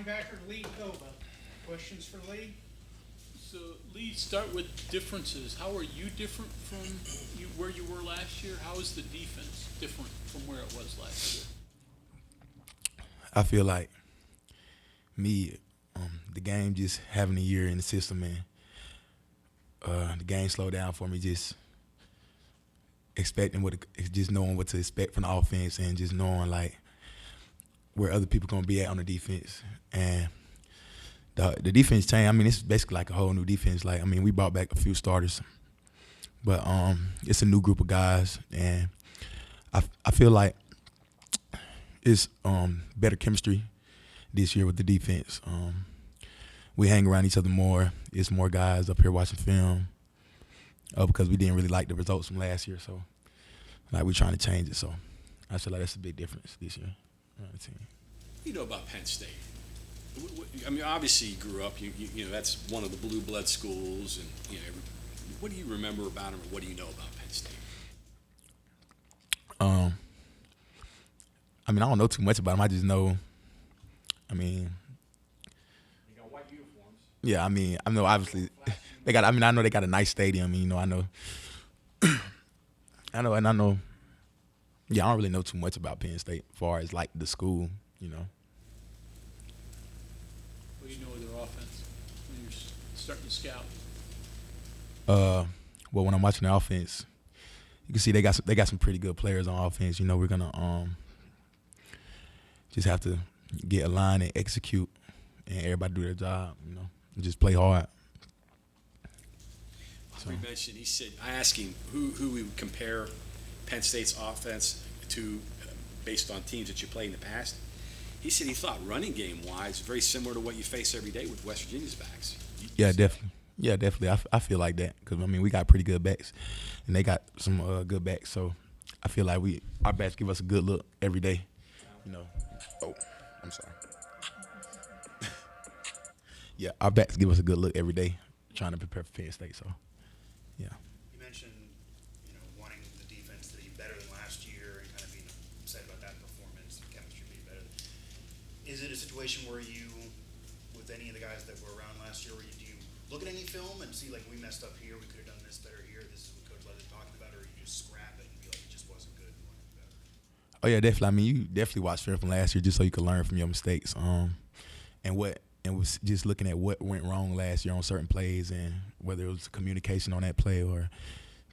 linebacker Lee Kpogba. Questions for Lee? So, Lee, start with differences. How are you different from where you were last year? How is the defense different from where it was last year? I feel like me, the game just having a year in the system, and the game slowed down for me. Just just knowing what to expect from the offense, and just knowing like where other people gonna be at on the defense. And the defense changed. I mean, it's basically like a whole new defense. Like, I mean, we brought back a few starters, but it's a new group of guys, and I feel like it's better chemistry this year with the defense. We hang around each other more. It's more guys up here watching film because we didn't really like the results from last year. So, like, we're trying to change it. So, I feel like that's a big difference this year on the team. What do you know about Penn State? I mean, obviously you grew up. You know that's one of the blue blood schools, and what do you remember about them, or what do you know about Penn State? I mean, I don't know too much about them. I just know. I mean, You got white uniforms. yeah. I mean, I know obviously they got. I mean, I know they got a nice stadium. You know, I know. I know. Yeah, I don't really know too much about Penn State as far as like the school. You know. What do you know of their offense when you're starting to scout? Well, when I'm watching the offense, you can see they got some pretty good players on offense. You know, we're gonna just have to get aligned and execute, and everybody do their job. You know, and just play hard. We mentioned. He said, I asked him who we would compare Penn State's offense to based on teams that you played in the past. He said he thought running game wise very similar to what you face every day with West Virginia's backs. Yeah, definitely. Yeah, definitely. I feel like that because I mean we got pretty good backs, and they got some good backs. So I feel like our backs give us a good look every day. You know. Oh, I'm sorry. Yeah, our backs give us a good look every day, trying to prepare for Penn State. So, yeah. You mentioned, wanting the defense to be better than last year and kind of being upset about that performance and chemistry being better. Is it a situation where you, with any of the guys that were around last year, do you look at any film and see, like, we messed up here, we could have done this better here, this is what Coach Leather's talking about, or you just scrap it and be like, it just wasn't good, we want to do better? Oh yeah, definitely. I mean, you definitely watch film from last year just so you can learn from your mistakes. And was just looking at what went wrong last year on certain plays, and whether it was communication on that play or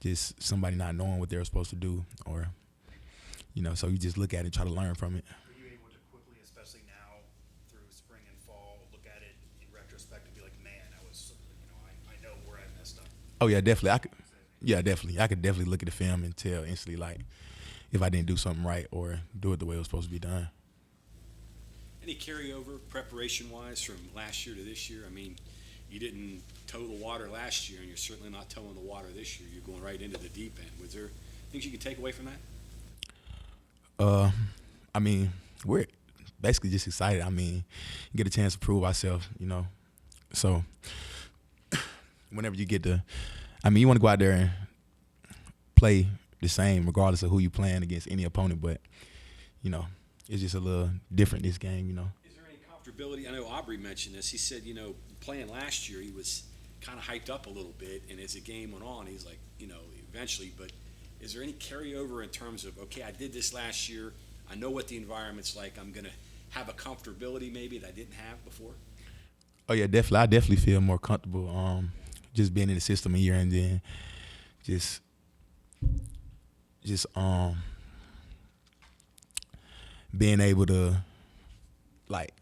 just somebody not knowing what they were supposed to do, or so you just look at it and try to learn from it. Were you able to quickly, especially now through spring and fall, look at it in retrospect and be like, man, I know where I messed up? Oh yeah, definitely. I could definitely look at the film and tell instantly like if I didn't do something right or do it the way it was supposed to be done. Any carryover preparation-wise from last year to this year? I mean, you didn't toe the water last year, and you're certainly not towing the water this year. You're going right into the deep end. Was there things you could take away from that? I mean, we're basically just excited. I mean, get a chance to prove ourselves, So, whenever you get to, you want to go out there and play the same regardless of who you playing against, any opponent, but, it's just a little different this game, Is there any comfortability? I know Aubrey mentioned this. He said, playing last year, he was kind of hyped up a little bit, and as the game went on, he's like, eventually. But is there any carryover in terms of, okay, I did this last year. I know what the environment's like. I'm going to have a comfortability maybe that I didn't have before? Oh, yeah, definitely. I definitely feel more comfortable just being in the system a year, and then just being able to, like,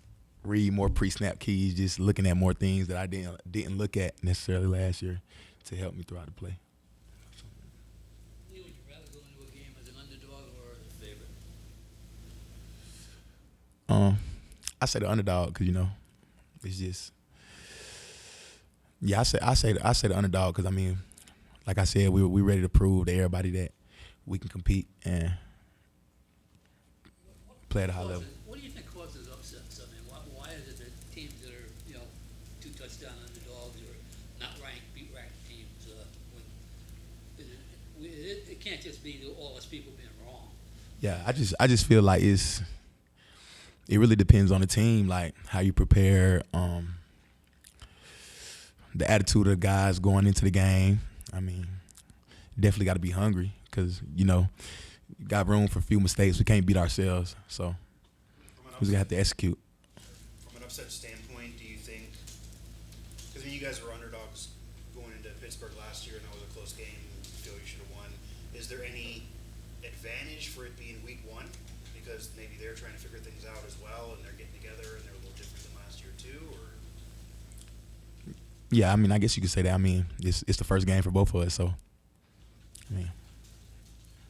read more pre-snap keys, just looking at more things that I didn't look at necessarily last year to help me throughout the play. Lee, would you rather go into a game as an underdog or a favorite? I say the underdog because it's just I say the underdog because like I said, we ready to prove to everybody that we can compete and play at a high level. What do you think causes upsets? I mean, why is it that teams that are, 2 touchdown underdogs or not ranked beat ranked teams? It can't just be all us people being wrong. Yeah, I just feel like it really depends on the team, like how you prepare, the attitude of the guys going into the game. I mean, definitely got to be hungry because, you know, got room for a few mistakes. We can't beat ourselves, so we're going to have to execute. From an upset standpoint, do you think, because I mean, you guys were underdogs going into Pittsburgh last year, and that was a close game, you feel you should have won. Is there any advantage for it being week one? Because maybe they're trying to figure things out as well, and they're getting together, and they're a little different than last year too, or? Yeah, I mean, I guess you could say that. I mean, it's the first game for both of us, so, I mean.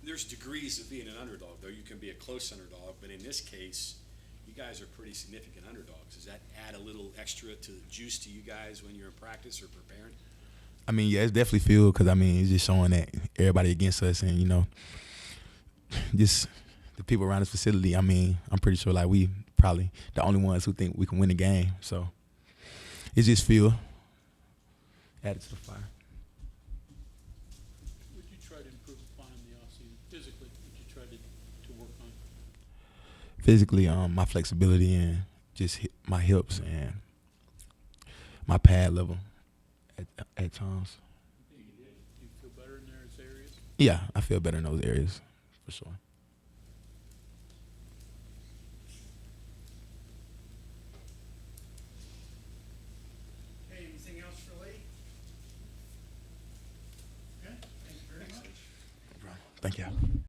There's degrees of being an underdog, though. You can be a close underdog, but in this case, you guys are pretty significant underdogs. Does that add a little extra to the juice to you guys when you're in practice or preparing? I mean, yeah, it's definitely feel because, I mean, it's just showing that everybody against us and, you know, just the people around this facility. I mean, I'm pretty sure, like, we probably the only ones who think we can win the game. So it's just feel added to the fire. What did you try to improve upon in the offseason? Physically, what did you try to work on? Physically, my flexibility and just my hips and my pad level at times. Do you feel better in those areas? Yeah, I feel better in those areas for sure. Okay, anything else for Lee? Okay, thank you very much. Thank you.